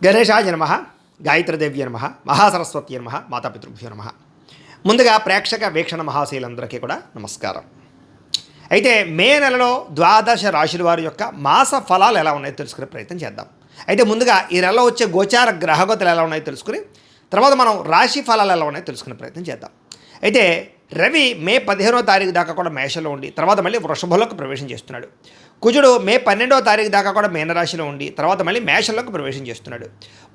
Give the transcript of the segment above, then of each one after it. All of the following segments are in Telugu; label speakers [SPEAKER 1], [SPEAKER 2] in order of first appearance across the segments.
[SPEAKER 1] గణేశాయ నమః, గాయత్రీదేవ్య నమః, మహాసరస్వతి నమః, మాతాపితృభ్యో నమః. ముందుగా ప్రేక్షక వీక్షణ మహాశీలందరికీ కూడా నమస్కారం. అయితే మే నెలలో ద్వాదశ రాశుల వారి యొక్క మాస ఫలాలు ఎలా ఉన్నాయో తెలుసుకునే ప్రయత్నం చేద్దాం. అయితే ముందుగా ఈ నెలలో వచ్చే గోచార గ్రహగతులు ఎలా ఉన్నాయో తెలుసుకుని తర్వాత మనం రాశి ఫలాలు ఎలా ఉన్నాయో తెలుసుకునే ప్రయత్నం చేద్దాం. అయితే రవి మే 15వ తారీఖు దాకా కూడా మేషంలో ఉండి తర్వాత మళ్ళీ వృషభంలోకి ప్రవేశం చేస్తున్నాడు. కుజుడు మే 12వ తారీఖు దాకా కూడా మీనరాశిలో ఉండి తర్వాత మళ్ళీ మేషంలోకి ప్రవేశం చేస్తున్నాడు.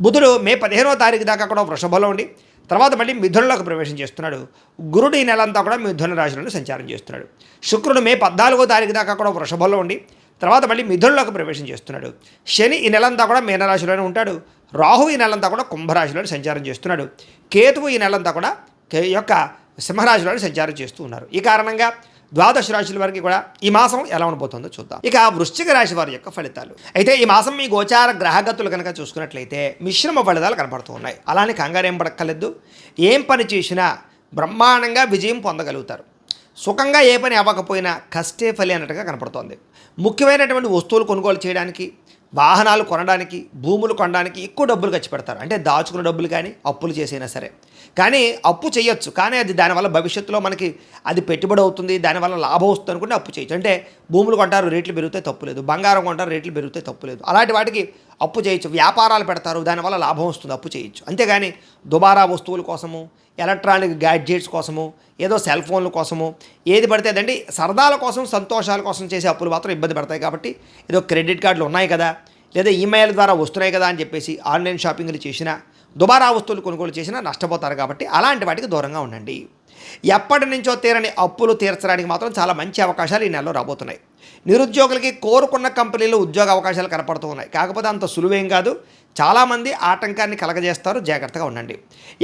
[SPEAKER 1] బుధుడు మే 15వ తారీఖు దాకా కూడా వృషభంలో ఉండి తర్వాత మళ్ళీ మిథునంలోకి ప్రవేశం చేస్తున్నాడు. గురుడు ఈ నెలంతా కూడా మిథున రాశిలో సంచారం చేస్తున్నాడు. శుక్రుడు మే 14వ తారీఖు దాకా కూడా వృషభంలో ఉండి తర్వాత మళ్ళీ మిథునంలోకి ప్రవేశం చేస్తున్నాడు. శని ఈ నెలంతా కూడా మీనరాశిలోనే ఉంటాడు. రాహు ఈ నెలంతా కూడా కుంభరాశిలో సంచారం చేస్తున్నాడు. కేతువు ఈ నెలంతా కూడా యొక్క సింహరాశిలో సంచారం చేస్తూ ఉన్నారు. ఈ కారణంగా ద్వాదశ రాశుల వారికి కూడా ఈ మాసం ఎలా ఉండబోతుందో చూద్దాం. ఇక వృశ్చిక రాశి వారి యొక్క ఫలితాలు. అయితే ఈ మాసం మీ గోచార గ్రహగతులు కనుక చూసుకున్నట్లయితే మిశ్రమ ఫలితాలు కనపడుతూ ఉన్నాయి. అలానే కంగారేం పడక్కర్లేదు. ఏం పని చేసినా బ్రహ్మాండంగా విజయం పొందగలుగుతారు. సుఖంగా ఏ పని అవ్వకపోయినా కష్టే ఫలి అన్నట్టుగా కనపడుతోంది. ముఖ్యమైనటువంటి వస్తువులు కొనుగోలు చేయడానికి, వాహనాలు కొనడానికి, భూములు కొనడానికి ఎక్కువ డబ్బులు ఖర్చు పెడతారు. అంటే దాచుకున్న డబ్బులు కానీ అప్పులు చేసైనా సరే. కానీ అప్పు చేయొచ్చు, కానీ అది దానివల్ల భవిష్యత్తులో మనకి అది పెట్టుబడి అవుతుంది, దానివల్ల లాభం వస్తుంది అనుకుంటే అప్పు చేయొచ్చు. అంటే భూములు కొంటారు, రేట్లు పెరిగితే తప్పులేదు. బంగారం కొంటారు, రేట్లు పెరిగితే తప్పులేదు. అలాంటి వాటికి అప్పు చేయొచ్చు. వ్యాపారాలు పెడతారు, దానివల్ల లాభం వస్తుంది, అప్పు చేయొచ్చు. అంతేగాని దుబారా వస్తువుల కోసము, ఎలక్ట్రానిక్ గ్యాడ్జెట్స్ కోసము, ఏదో సెల్ ఫోన్ల కోసము ఏది పడితే అదండి సరదాల కోసం, సంతోషాల కోసం చేసే అప్పులు మాత్రం ఇబ్బంది పడతాయి. కాబట్టి ఏదో క్రెడిట్ కార్డులు ఉన్నాయి కదా, లేదా ఈమెయిల్ ద్వారా వస్తున్నాయి కదా అని చెప్పేసి ఆన్లైన్ షాపింగ్లు చేసినా, దుబారా వస్తువులు కొనుగోలు చేసినా నష్టపోతారు. కాబట్టి అలాంటి వాటికి దూరంగా ఉండండి. ఎప్పటి నుంచో తీరని అప్పులు తీర్చడానికి మాత్రం చాలా మంచి అవకాశాలు ఈ నెలలో రాబోతున్నాయి. నిరుద్యోగులకి కోరుకున్న కంపెనీలో ఉద్యోగ అవకాశాలు కనపడుతూ ఉన్నాయి. కాకపోతే అంత సులువేం కాదు. చాలామంది ఆటంకాన్ని కలగజేస్తారు, జాగ్రత్తగా ఉండండి.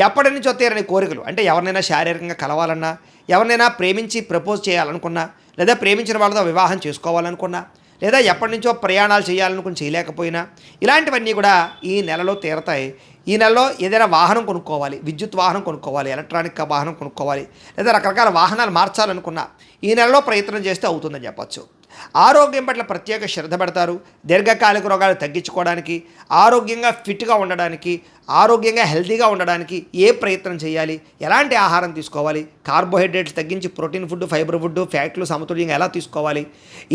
[SPEAKER 1] ఎప్పటి నుంచో తీరని కోరికలు అంటే ఎవరినైనా శారీరకంగా కలవాలన్నా, ఎవరినైనా ప్రేమించి ప్రపోజ్ చేయాలనుకున్నా, లేదా ప్రేమించిన వాళ్ళతో వివాహం చేసుకోవాలనుకున్నా, లేదా ఎప్పటి నుంచో ప్రయాణాలు చేయాలనుకుని చేయలేకపోయినా ఇలాంటివన్నీ కూడా ఈ నెలలో తీరతాయి. ఈ నెలలో ఏదైనా వాహనం కొనుక్కోవాలి, విద్యుత్ వాహనం కొనుక్కోవాలి, ఎలక్ట్రానిక్ వాహనం కొనుక్కోవాలి, లేదా రకరకాల వాహనాలు మార్చాలనుకున్నా ఈ నెలలో ప్రయత్నం చేస్తే అవుతుందని చెప్పచ్చు. ఆరోగ్యం పట్ల ప్రత్యేక శ్రద్ధ పెడతారు. దీర్ఘకాలిక రోగాలు తగ్గించుకోవడానికి, ఆరోగ్యంగా ఫిట్గా ఉండడానికి, ఆరోగ్యంగా హెల్తీగా ఉండడానికి ఏ ప్రయత్నం చేయాలి, ఎలాంటి ఆహారం తీసుకోవాలి, కార్బోహైడ్రేట్స్ తగ్గించి ప్రోటీన్ ఫుడ్, ఫైబర్ ఫుడ్, ఫ్యాట్లు సమతుల్యంగా ఎలా తీసుకోవాలి,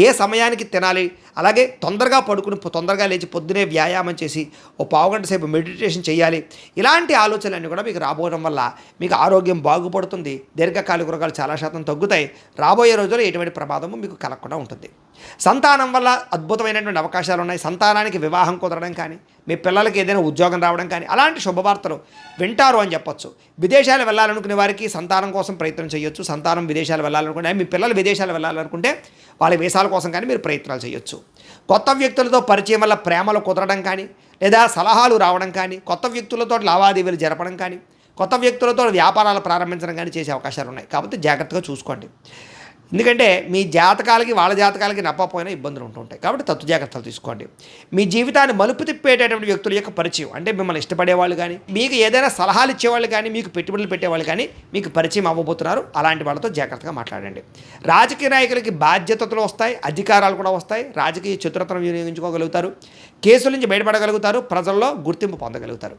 [SPEAKER 1] ఏ సమయానికి తినాలి, అలాగే తొందరగా పడుకుని తొందరగా లేచి పొద్దునే వ్యాయామం చేసి ఓ పావుగంట సేపు మెడిటేషన్ చేయాలి. ఇలాంటి ఆలోచనలన్నీ కూడా మీకు రాబోవడం వల్ల మీకు ఆరోగ్యం బాగుపడుతుంది. దీర్ఘకాలిక రోగాలు చాలా శాతం తగ్గుతాయి. రాబోయే రోజుల్లో ఎటువంటి ప్రమాదము మీకు కలగకుండా ఉంటుంది. సంతానం వల్ల అద్భుతమైనటువంటి అవకాశాలు ఉన్నాయి. సంతానానికి వివాహం కుదరడం కానీ, మీ పిల్లలకి ఏదైనా ఉద్యోగం రావడం కానీ అలాంటి శుభవార్తలు వింటారు అని చెప్పొచ్చు. విదేశాలు వెళ్ళాలనుకునే వారికి సంతానం కోసం ప్రయత్నం చేయొచ్చు. సంతానం విదేశాలు వెళ్ళాలనుకుంటే, మీ పిల్లలు విదేశాలు వెళ్ళాలనుకుంటే వాళ్ళ వీసాల కోసం కానీ మీరు ప్రయత్నాలు చేయొచ్చు. కొత్త వ్యక్తులతో పరిచయం వల్ల ప్రేమలు కుదరడం కానీ, లేదా సలహాలు రావడం కానీ, కొత్త వ్యక్తులతో లావాదేవీలు జరపడం కానీ, కొత్త వ్యక్తులతో వ్యాపారాలు ప్రారంభించడం కానీ చేసే అవకాశాలు ఉన్నాయి. కాబట్టి జాగ్రత్తగా చూసుకోండి. ఎందుకంటే మీ జాతకాలకి వాళ్ళ జాతకాలకి నప్పపోయినా ఇబ్బందులు ఉంటుంటాయి. కాబట్టి తత్తు జాగ్రత్తలు తీసుకోండి. మీ జీవితాన్ని మలుపు తిప్పేటటువంటి వ్యక్తుల యొక్క పరిచయం అంటే మిమ్మల్ని ఇష్టపడేవాళ్ళు కానీ, మీకు ఏదైనా సలహాలు ఇచ్చేవాళ్ళు కానీ, మీకు పెట్టుబడులు పెట్టేవాళ్ళు కానీ మీకు పరిచయం అవ్వబోతున్నారు. అలాంటి వాళ్ళతో జాగ్రత్తగా మాట్లాడండి. రాజకీయ నాయకులకి బాధ్యతలు వస్తాయి, అధికారాలు కూడా వస్తాయి. రాజకీయ చతురతను వినియోగించుకోగలుగుతారు. కేసుల నుంచి బయటపడగలుగుతారు. ప్రజల్లో గుర్తింపు పొందగలుగుతారు.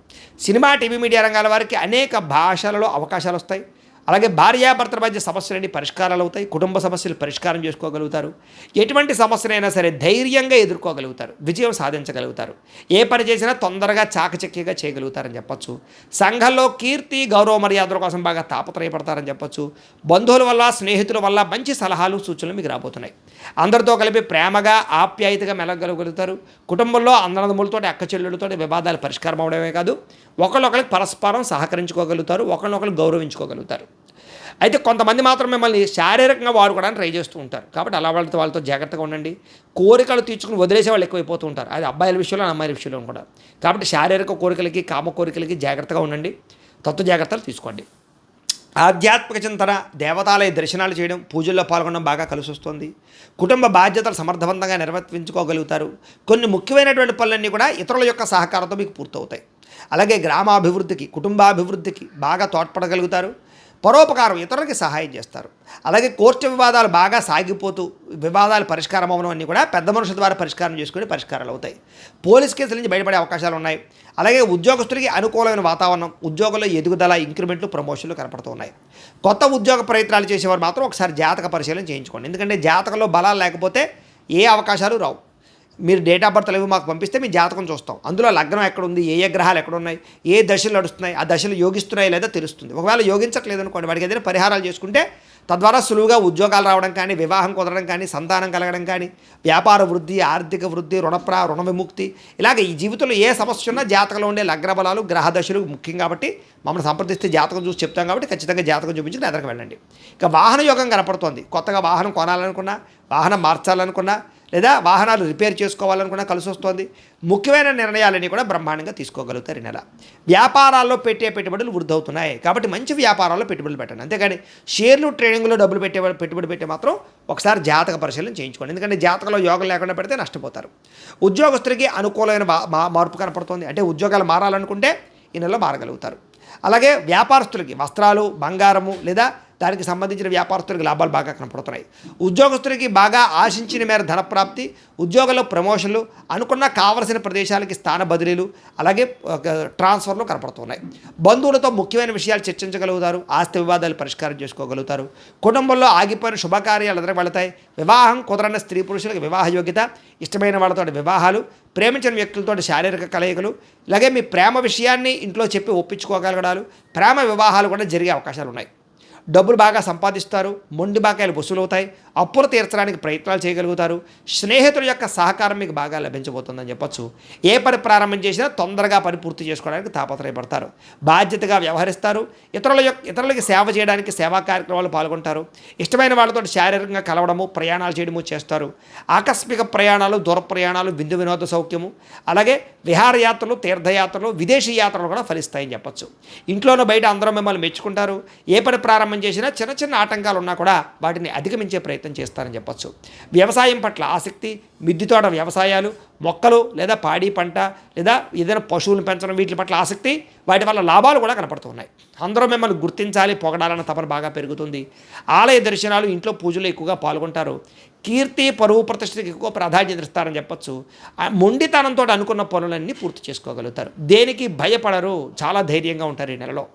[SPEAKER 1] సినిమా, టీవీ, మీడియా రంగాల వారికి అనేక భాషలలో అవకాశాలు వస్తాయి. అలాగే భార్యాభర్తల మధ్య సమస్యలన్నీ పరిష్కారాలు అవుతాయి. కుటుంబ సమస్యలు పరిష్కారం చేసుకోగలుగుతారు. ఎటువంటి సమస్యనైనా సరే ధైర్యంగా ఎదుర్కోగలుగుతారు. విజయం సాధించగలుగుతారు. ఏ పని చేసినా తొందరగా చాకచక్యంగా చేయగలుగుతారని చెప్పచ్చు. సంఘంలో కీర్తి, గౌరవ మర్యాదల కోసం బాగా తాపత్రయపడతారని చెప్పచ్చు. బంధువుల వల్ల, స్నేహితుల వల్ల మంచి సలహాలు, సూచనలు మీకు రాబోతున్నాయి. అందరితో కలిపి ప్రేమగా, ఆప్యాయతగా మెలగలుగుతారు. కుటుంబంలో అన్నదమ్ములతో, అక్క చెల్లెళ్ళతో వివాదాలు పరిష్కారం అవడమే కాదు, ఒకళ్ళొకరికి పరస్పరం సహకరించుకోగలుగుతారు. ఒకళ్ళనొకరు గౌరవించుకోగలుగుతారు. అయితే కొంతమంది మాత్రం మిమ్మల్ని శారీరకంగా వాడుకోవడానికి ట్రై చేస్తూ ఉంటారు. కాబట్టి అలా వాళ్ళతో జాగ్రత్తగా ఉండండి. కోరికలు తీర్చుకుని వదిలేసే వాళ్ళు ఎక్కువైపోతూ ఉంటారు. అది అబ్బాయిల విషయంలో, అమ్మాయిల విషయంలో కూడా. కాబట్టి శారీరక కోరికలకి, కామ కోరికలకి జాగ్రత్తగా ఉండండి. తత్వ జాగ్రత్తలు తీసుకోండి. ఆధ్యాత్మిక చింతన, దేవతాలయ దర్శనాలు చేయడం, పూజల్లో పాల్గొనడం బాగా కలిసి వస్తుంది. కుటుంబ బాధ్యతలు సమర్థవంతంగా నిర్వర్తించుకోగలుగుతారు. కొన్ని ముఖ్యమైనటువంటి పనులన్నీ కూడా ఇతరుల యొక్క సహకారంతో మీకు పూర్తవుతాయి. అలాగే గ్రామాభివృద్ధికి, కుటుంబాభివృద్ధికి బాగా తోడ్పడగలుగుతారు. పరోపకారం, ఇతరులకి సహాయం చేస్తారు. అలాగే కోర్టు వివాదాలు బాగా సాగిపోతూ వివాదాలు పరిష్కారం అవ్వడం అన్నీ కూడా పెద్ద మనుషుల ద్వారా పరిష్కారం చేసుకుని పరిష్కారాలు అవుతాయి. పోలీస్ కేసుల నుంచి బయటపడే అవకాశాలు ఉన్నాయి. అలాగే ఉద్యోగస్తులకి అనుకూలమైన వాతావరణం, ఉద్యోగంలో ఎదుగుదల, ఇంక్రిమెంట్లు, ప్రమోషన్లు కనపడుతూ ఉన్నాయి. కొత్త ఉద్యోగ ప్రయత్నాలు చేసేవారు మాత్రం ఒకసారి జాతక పరిశీలన చేయించుకోండి. ఎందుకంటే జాతకంలో బలాలు లేకపోతే ఏ అవకాశాలు రావు. మీరు డేట్ ఆఫ్ బర్త్ అవి మాకు పంపిస్తే మీ జాతకం చూస్తాం. అందులో లగ్నం ఎక్కడుంది, ఏ గ్రహాలు ఎక్కడున్నాయి, ఏ దశలు నడుస్తున్నాయి, ఆ దశలు యోగిస్తున్నాయి లేదా తెలుస్తుంది. ఒకవేళ యోగించట్లేదు అనుకోండి, వాడికి ఏదైనా పరిహారాలు చేసుకుంటే తద్వారా సులువుగా ఉద్యోగాలు రావడం కానీ, వివాహం కుదరడం కానీ, సంతానం కలగడం కానీ, వ్యాపార వృద్ధి, ఆర్థిక వృద్ధి, రుణ విముక్తి, ఇలాగ ఈ జీవితంలో ఏ సమస్య ఉన్నా జాతకంలో ఉండే లగ్న బలాలు, గ్రహ దశలు ముఖ్యం కాబట్టి మమ్మల్ని సంప్రదిస్తే జాతకం చూసి చెప్తాం కాబట్టి ఖచ్చితంగా జాతకం చూపించి ఎదరికి వెళ్ళండి. ఇక వాహన యోగం కనపడుతోంది. కొత్తగా వాహనం కొనాలనుకున్నా, వాహనం మార్చాలనుకున్నా, లేదా వాహనాలు రిపేర్ చేసుకోవాలనుకున్నా కలిసి వస్తుంది. ముఖ్యమైన నిర్ణయాలన్నీ కూడా బ్రహ్మాండంగా తీసుకోగలుగుతారు ఈ నెల. వ్యాపారాల్లో పెట్టే పెట్టుబడులు వృద్ధి అవుతున్నాయి కాబట్టి మంచి వ్యాపారాల్లో పెట్టుబడులు పెట్టండి. అంతేగాని షేర్లు, ట్రేడింగ్లో డబ్బులు పెట్టుబడి పెట్టే మాత్రం ఒకసారి జాతక పరిశీలన చేయించుకోండి. ఎందుకంటే జాతకంలో యోగం లేకుండా పెడితే నష్టపోతారు. ఉద్యోగస్తులకి అనుకూలమైన మార్పు కనపడుతుంది. అంటే ఉద్యోగాలు మారాలనుకుంటే ఈ నెలలో మారగలుగుతారు. అలాగే వ్యాపారస్తులకి వస్త్రాలు, బంగారము లేదా దానికి సంబంధించిన వ్యాపారస్తులకి లాభాలు బాగా కనపడుతున్నాయి. ఉద్యోగస్తులకి బాగా ఆశించిన మేర ధనప్రాప్తి, ఉద్యోగంలో ప్రమోషన్లు, అనుకున్న కావలసిన ప్రదేశాలకి స్థాన బదిలీలు, అలాగే ట్రాన్స్ఫర్లు కనపడుతున్నాయి. బంధువులతో ముఖ్యమైన విషయాలు చర్చించగలుగుతారు. ఆస్తి వివాదాలు పరిష్కారం చేసుకోగలుగుతారు. కుటుంబంలో ఆగిపోయిన శుభకార్యాలు ఎదురు వెళతాయి. వివాహం కుదరని స్త్రీ పురుషులకు వివాహ యోగ్యత, ఇష్టమైన వాళ్ళతో వివాహాలు, ప్రేమించిన వ్యక్తులతో శారీరక కలయికలు, ఇలాగే మీ ప్రేమ విషయాన్ని ఇంట్లో చెప్పి ఒప్పించుకోగలగడాలు, ప్రేమ వివాహాలు కూడా జరిగే అవకాశాలు ఉన్నాయి. డబ్బులు బాగా సంపాదిస్తారు. మొండి బాకాయలు వసూలవుతాయి. అప్పులు తీర్చడానికి ప్రయత్నాలు చేయగలుగుతారు. స్నేహితుల యొక్క సహకారం మీకు బాగా లభించబోతుందని చెప్పొచ్చు. ఏ పని ప్రారంభం చేసినా తొందరగా పని పూర్తి చేసుకోవడానికి తాపత్రయపడతారు. బాధ్యతగా వ్యవహరిస్తారు. ఇతరులకి సేవ చేయడానికి సేవా కార్యక్రమాలు పాల్గొంటారు. ఇష్టమైన వాళ్ళతో శారీరకంగా కలవడము, ప్రయాణాలు చేయడము చేస్తారు. ఆకస్మిక ప్రయాణాలు, దూర ప్రయాణాలు, విందు వినోద సౌఖ్యము, అలాగే విహారయాత్రలు, తీర్థయాత్రలు, విదేశీ యాత్రలు కూడా ఫలిస్తాయని చెప్పొచ్చు. ఇంట్లోనూ బయట అందరూ మిమ్మల్ని మెచ్చుకుంటారు. ఏ పని ప్రారంభం చేసినా చిన్న చిన్న ఆటంకాలు ఉన్నా కూడా వాటిని అధిగమించే ప్రయత్నం చేస్తారని చెప్పొచ్చు. వ్యవసాయం పట్ల ఆసక్తి, మిద్దె తోట వ్యవసాయాలు, మొక్కలు లేదా పాడి పంట లేదా ఏదైనా పశువులను పెంచడం, వీటి పట్ల ఆసక్తి, వాటి వల్ల లాభాలు కూడా కనపడుతున్నాయి. అందరూ మిమ్మల్ని గుర్తించాలి, పొగడాలన్న తపన బాగా పెరుగుతుంది. ఆలయ దర్శనాలు, ఇంట్లో పూజలు ఎక్కువగా పాల్గొంటారు. కీర్తి, పరువు, ప్రతిష్టకి ఎక్కువ ప్రాధాన్యత ఇస్తారని చెప్పొచ్చు. మొండితనంతో అనుకున్న పనులన్నీ పూర్తి చేసుకోగలుగుతారు. దేనికి భయపడరు, చాలా ధైర్యంగా ఉంటారు ఈ నెలలో.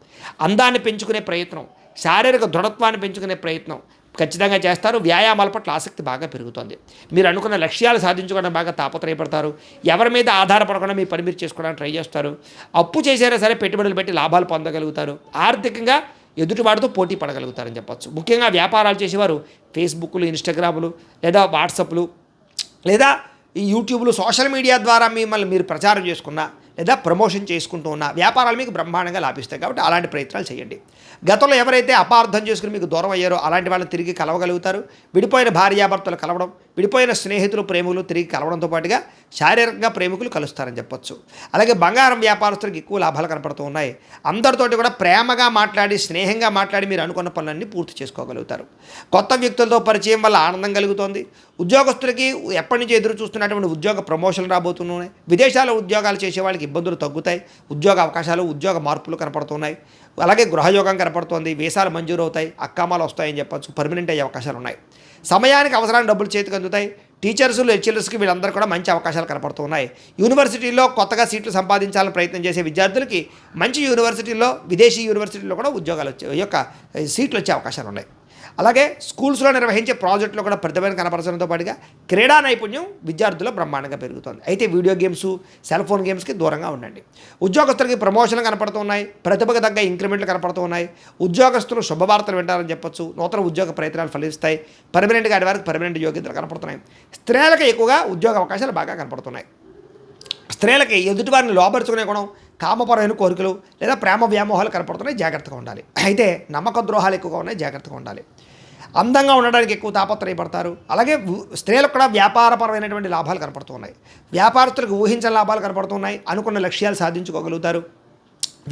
[SPEAKER 1] అందాన్ని పెంచుకునే ప్రయత్నం, శారీరక దృఢత్వాన్ని పెంచుకునే ప్రయత్నం ఖచ్చితంగా చేస్తారు. వ్యాయామాల పట్ల ఆసక్తి బాగా పెరుగుతుంది. మీరు అనుకున్న లక్ష్యాలు సాధించుకోవడం బాగా తాపత్రయపడతారు. ఎవరి మీద ఆధారపడకుండా మీ పని మీరు చేసుకోవడానికి ట్రై చేస్తారు. అప్పు చేసైనా సరే పెట్టుబడులు పెట్టి లాభాలు పొందగలుగుతారు. ఆర్థికంగా ఎదుటివాడితో పోటీ పడగలుగుతారని చెప్పొచ్చు. ముఖ్యంగా వ్యాపారాలు చేసేవారు ఫేస్బుక్లు, ఇన్స్టాగ్రాములు లేదా వాట్సాప్లు లేదా ఈ యూట్యూబ్లు, సోషల్ మీడియా ద్వారా మిమ్మల్ని మీరు ప్రచారం చేసుకున్నా లేదా ప్రమోషన్ చేసుకుంటూ ఉన్న వ్యాపారాలు మీకు బ్రహ్మాండంగా లాభిస్తాయి. కాబట్టి అలాంటి ప్రయత్నాలు చేయండి. గతంలో ఎవరైతే అపార్థం చేసుకుని మీకు దూరం అయ్యారో అలాంటి వాళ్ళని తిరిగి కలవగలుగుతారు. విడిపోయిన భార్యాభర్తలు కలవడం, విడిపోయిన స్నేహితులు, ప్రేమికులు తిరిగి కలవడంతో పాటుగా శారీరకంగా ప్రేమికులు కలుస్తారని చెప్పొచ్చు. అలాగే బంగారం వ్యాపారస్తులకు ఎక్కువ లాభాలు కనపడుతూ ఉన్నాయి. అందరితోటి కూడా ప్రేమగా మాట్లాడి, స్నేహంగా మాట్లాడి మీరు అనుకున్న పనులన్నీ పూర్తి చేసుకోగలుగుతారు. కొత్త వ్యక్తులతో పరిచయం వల్ల ఆనందం కలుగుతోంది. ఉద్యోగస్తులకి ఎప్పటి నుంచి ఎదురు చూస్తున్నటువంటి ఉద్యోగ ప్రమోషన్లు రాబోతున్నాయి. విదేశాల్లో ఉద్యోగాలు చేసే వాళ్ళకి ఇబ్బందులు తగ్గుతాయి. ఉద్యోగ అవకాశాలు, ఉద్యోగ మార్పులు కనపడుతున్నాయి. అలాగే గృహయోగం కనపడుతోంది. వీసాలు మంజూరు అవుతాయి. అక్కామాలు వస్తాయని చెప్పొచ్చు. పర్మనెంట్ అయ్యే అవకాశాలు ఉన్నాయి. సమయానికి అవసరానికి డబ్బులు చేతికి అందుతాయి. టీచర్స్, లెక్చరర్స్కి వీళ్ళందరూ కూడా మంచి అవకాశాలు కనపడుతున్నాయి. యూనివర్సిటీల్లో కొత్తగా సీట్లు సంపాదించాలని ప్రయత్నం చేసే విద్యార్థులకి మంచి యూనివర్సిటీల్లో, విదేశీ యూనివర్సిటీల్లో కూడా ఉద్యోగాలు సీట్లు వచ్చే అవకాశాలు ఉన్నాయి. అలాగే స్కూల్స్లో నిర్వహించే ప్రాజెక్టులో కూడా ప్రతిభను కనపరచడంతో పాటుగా క్రీడా నైపుణ్యం విద్యార్థుల్లో బ్రహ్మాండంగా పెరుగుతుంది. అయితే వీడియో గేమ్స్, సెల్ ఫోన్ గేమ్స్కి దూరంగా ఉండండి. ఉద్యోగస్తులకి ప్రమోషన్లు కనపడుతున్నాయి. ప్రతిభకు తగ్గ ఇంక్రిమెంట్లు కనపడుతున్నాయి. ఉద్యోగస్తులు శుభవార్తలు వింటారని చెప్పొచ్చు. నూతన ఉద్యోగ ప్రయత్నాలు ఫలిస్తాయి. పర్మనెంట్గా ఆడి వారికి పర్మనెంట్ యోగ్యతలు కనపడుతున్నాయి. స్త్రీలకు ఎక్కువగా ఉద్యోగ అవకాశాలు బాగా కనపడుతున్నాయి. స్త్రీలకి ఎదుటివారిని లోపరుచుకునే గుణం, కామపరమైన కోరికలు లేదా ప్రేమ వ్యామోహాలు కనపడుతున్నాయి. జాగ్రత్తగా ఉండాలి. అయితే నమ్మక ద్రోహాలు ఎక్కువగా ఉన్నాయి. జాగ్రత్తగా ఉండాలి. అందంగా ఉండడానికి ఎక్కువ తాపత్రయపడతారు. అలాగే స్త్రీలకు కూడా వ్యాపారపరమైనటువంటి లాభాలు కనపడుతున్నాయి. వ్యాపారస్తులకు ఊహించని లాభాలు కనపడుతున్నాయి. అనుకున్న లక్ష్యాలు సాధించుకోగలుగుతారు.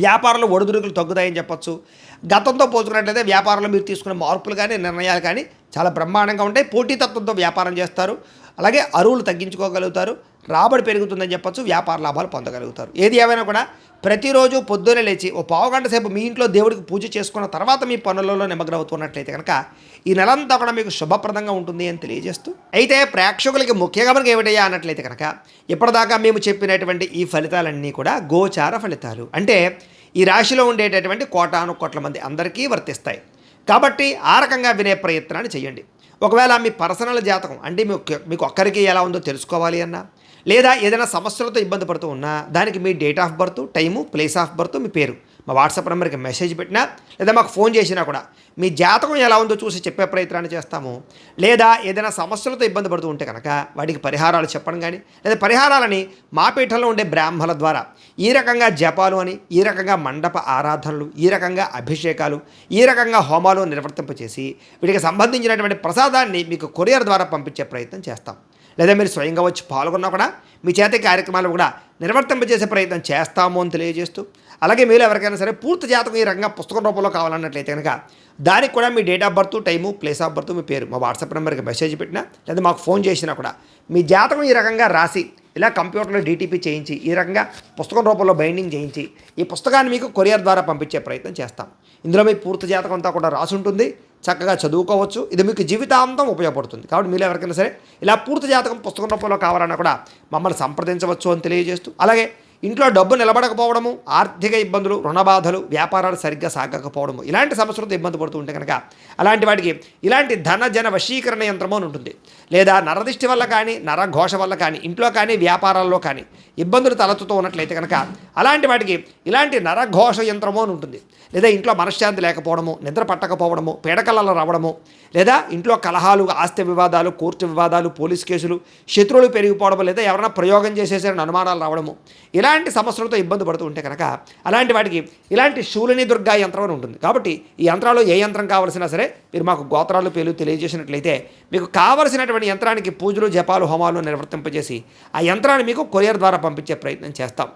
[SPEAKER 1] వ్యాపారంలో ఒడిదుడుకులు తగ్గుతాయని చెప్పొచ్చు. గతంతో పోల్చుకున్నట్లయితే వ్యాపారంలో మీరు తీసుకున్న మార్పులు కానీ, నిర్ణయాలు కానీ చాలా బ్రహ్మాండంగా ఉంటాయి. పోటీతత్వంతో వ్యాపారం చేస్తారు. అలాగే అరువులు తగ్గించుకోగలుగుతారు, రాబడి పెరుగుతుందని చెప్పొచ్చు, వ్యాపార లాభాలు పొందగలుగుతారు. ఏది ఏమైనా కూడా ప్రతిరోజు పొద్దున్నే లేచి ఓ పావుగంట సేపు మీ ఇంట్లో దేవుడికి పూజ చేసుకున్న తర్వాత మీ పనులలో నిమగ్నమవుతున్నట్లయితే కనుక ఈ నెలంతా కూడా మీకు శుభప్రదంగా ఉంటుంది అని తెలియజేస్తూ, అయితే ప్రేక్షకులకి ముఖ్యంగా మనకి ఏమిటయ్యా అన్నట్లయితే కనుక ఇప్పటిదాకా మేము చెప్పినటువంటి ఈ ఫలితాలన్నీ కూడా గోచార ఫలితాలు, అంటే ఈ రాశిలో ఉండేటటువంటి కోటాను కోట్ల మంది అందరికీ వర్తిస్తాయి. కాబట్టి ఆ రకంగా వినే ప్రయత్నాన్ని చేయండి. ఒకవేళ మీ పర్సనల్ జాతకం అంటే మీకు ఒక్కరికి ఎలా ఉందో తెలుసుకోవాలి అన్నా, లేదా ఏదైనా సమస్యలతో ఇబ్బంది పడుతూ ఉన్నా దానికి మీ date of birth, time, place of birth, మీ పేరు మా వాట్సాప్ నెంబర్కి మెసేజ్ పెట్టినా లేదా మాకు ఫోన్ చేసినా కూడా మీ జాతకం ఎలా ఉందో చూసి చెప్పే ప్రయత్నాన్ని చేస్తాము. లేదా ఏదైనా సమస్యలతో ఇబ్బంది పడుతూ ఉంటే కనుక వాటికి పరిహారాలు చెప్పడం కానీ, లేదా పరిహారాలని మా పీఠంలో ఉండే బ్రాహ్మణుల ద్వారా ఈ రకంగా జపాలు అని, ఈ రకంగా మండప ఆరాధనలు, ఈ రకంగా అభిషేకాలు, ఈ రకంగా హోమాలు నిర్వర్తింపచేసి వీటికి సంబంధించినటువంటి ప్రసాదాన్ని మీకు కొరియర్ ద్వారా పంపించే ప్రయత్నం చేస్తాం. లేదా మీరు స్వయంగా వచ్చి పాల్గొన్నా కూడా మీ చేత కార్యక్రమాలు కూడా నిర్వర్తింపజేసే ప్రయత్నం చేస్తాము అని తెలియజేస్తూ, అలాగే మీరు ఎవరికైనా సరే పూర్తి జాతకం ఈ రకంగా పుస్తకం రూపంలో కావాలన్నట్లయితే కనుక దానికి కూడా మీ date of birth, time, place of birth, మీ పేరు మా వాట్సాప్ నెంబర్కి మెసేజ్ పెట్టినా లేదా మాకు ఫోన్ చేసినా కూడా మీ జాతకం ఈ రకంగా రాసి ఇలా కంప్యూటర్లో డీటీపీ చేయించి ఈ రకంగా పుస్తకం రూపంలో బైండింగ్ చేయించి ఈ పుస్తకాన్ని మీకు కొరియర్ ద్వారా పంపించే ప్రయత్నం చేస్తాం. ఇందులో మీ పూర్తి జాతకం అంతా కూడా రాసి ఉంటుంది, చక్కగా చదువుకోవచ్చు. ఇది మీకు జీవితాంతం ఉపయోగపడుతుంది. కాబట్టి మీరు ఎవరికైనా సరే ఇలా పూర్తి జాతకం పుస్తకం రూపంలో కావాలన్నా కూడా మమ్మల్ని సంప్రదించవచ్చు అని తెలియజేస్తూ, అలాగే ఇంట్లో డబ్బు నిలబడకపోవడము, ఆర్థిక ఇబ్బందులు, రుణ బాధలు, వ్యాపారాలు సరిగ్గా సాగకపోవడము, ఇలాంటి సమస్యలతో ఇబ్బంది పడుతూ ఉంటే కనుక అలాంటి వాటికి ఇలాంటి ధన జన వశీకరణ యంత్రము అని ఉంటుంది. లేదా నరదిష్టి వల్ల కానీ, నరఘోష వల్ల కానీ, ఇంట్లో కానీ వ్యాపారాల్లో కానీ ఇబ్బందులు తలెత్తుతూ ఉన్నట్లయితే కనుక అలాంటి వాటికి ఇలాంటి నరఘోష యంత్రము అని ఉంటుంది. లేదా ఇంట్లో మనశ్శాంతి లేకపోవడము, నిద్ర పట్టకపోవడము, పీడకలలు రావడము, లేదా ఇంట్లో కలహాలు, ఆస్తి వివాదాలు, కోర్టు వివాదాలు, పోలీస్ కేసులు, శత్రువులు పెరిగిపోవడము, లేదా ఎవరైనా ప్రయోగం చేసేసారని అనుమానాలు రావడము, ఇలాంటి సమస్యలతో ఇబ్బంది పడుతూ ఉంటే కనుక అలాంటి వాటికి ఇలాంటి శూలిని దుర్గా యంత్రం అని ఉంటుంది. కాబట్టి ఈ యంత్రాలు ఏ యంత్రం కావాల్సినా సరే మీరు మాకు గోత్రాలు పేర్లు తెలియజేసినట్లయితే మీకు కావలసినటువంటి యంత్రానికి పూజలు, జపాలు, హోమాలు నిర్వర్తింపజేసి ఆ యంత్రాన్ని మీకు కొరియర్ ద్వారా పంపించే ప్రయత్నం చేస్తాం.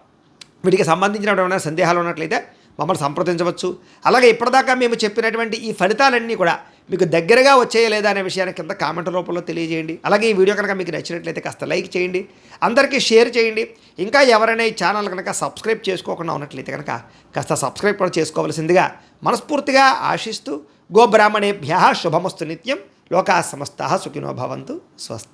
[SPEAKER 1] వీటికి సంబంధించినటువంటి సందేహాలు ఉన్నట్లయితే మమ్మల్ని సంప్రదించవచ్చు. అలాగే ఇప్పటిదాకా మేము చెప్పినటువంటి ఈ ఫలితాలన్నీ కూడా మీకు దగ్గరగా వచ్చాయా లేదా అనే విషయాన్ని కింద కామెంట్ రూపంలో తెలియజేయండి. అలాగే ఈ వీడియో కనుక మీకు నచ్చినట్లయితే కాస్త లైక్ చేయండి, అందరికీ షేర్ చేయండి. ఇంకా ఎవరైనా ఈ ఛానల్ కనుక సబ్స్క్రైబ్ చేసుకోకుండా ఉన్నట్లయితే కనుక కాస్త సబ్స్క్రైబ్ కూడా చేసుకోవాల్సిందిగా మనస్ఫూర్తిగా ఆశిస్తూ, గోబ్రాహ్మణేభ్యః శుభమస్తు నిత్యం, లోకాః సమస్తాః సుఖినో భవంతు. స్వస్తి.